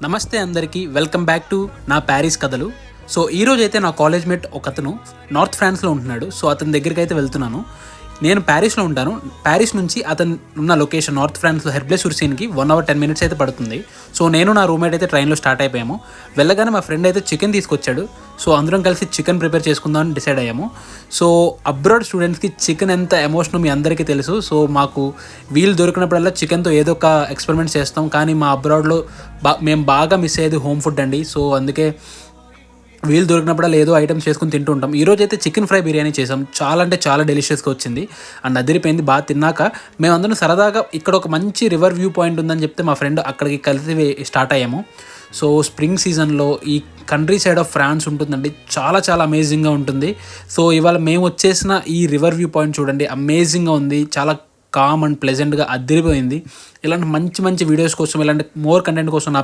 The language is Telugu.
నమస్తే అందరికీ, వెల్కమ్ బ్యాక్ టు నా ప్యారిస్ కథలు. సో ఈరోజు అయితే నా కాలేజ్ మేట్ ఒక అతను నార్త్ ఫ్రాన్స్లో ఉంటున్నాడు. సో అతని దగ్గరికి అయితే వెళ్తున్నాను. నేను ప్యారిస్లో ఉంటాను. ప్యారిస్ నుంచి అతను ఉన్న లొకేషన్ నార్త్ ఫ్రాన్స్లో హెర్బ్లే-సూర్-సీన్కి 1 hour 10 minutes అయితే పడుతుంది. సో నేను నా రూమ్మేట్ అయితే ట్రైన్లో స్టార్ట్ అయిపోయాము. వెళ్ళగానే మా ఫ్రెండ్ అయితే చికెన్ తీసుకొచ్చాడు. సో అందరం కలిసి చికెన్ ప్రిపేర్ చేసుకుందాం అని డిసైడ్ అయ్యాము. సో అబ్రాడ్ స్టూడెంట్స్కి చికెన్ ఎంత ఎమోషనో మీ అందరికీ తెలుసు. సో మాకు వీలు దొరికినప్పుడల్లా చికెన్తో ఏదో ఒక ఎక్స్పెరిమెంట్ చేస్తాం. కానీ మా అబ్రాడ్లో మేము బాగా మిస్ అయ్యేది హోమ్ ఫుడ్ అండి. సో అందుకే వీలు దొరికినప్పుడల్లా ఏదో ఐటమ్స్ చేసుకుని తింటూ ఉంటాం. ఈరోజు అయితే చికెన్ ఫ్రై బిర్యానీ చేసాం. చాలా అంటే చాలా డెలిషియస్గా వచ్చింది అండ్ అదిరిపోయింది. బాగా తిన్నాక మేమందరం సరదాగా ఇక్కడ ఒక మంచి రివర్ వ్యూ పాయింట్ ఉందని చెప్తే మా ఫ్రెండ్ అక్కడికి కలిసి స్టార్ట్ అయ్యాము. సో స్ప్రింగ్ సీజన్లో ఈ కంట్రీ సైడ్ ఆఫ్ ఫ్రాన్స్ ఉంటుందండి. చాలా చాలా అమేజింగ్గా ఉంటుంది. సో ఇవాళ మేము వచ్చేసిన ఈ రివర్ వ్యూ పాయింట్ చూడండి, అమేజింగ్గా ఉంది. చాలా కామ్ అండ్ ప్లెజెంట్గా అదిరిపోయింది. ఇలాంటి మంచి మంచి వీడియోస్ కోసం, ఇలాంటి మోర్ కంటెంట్ కోసం నా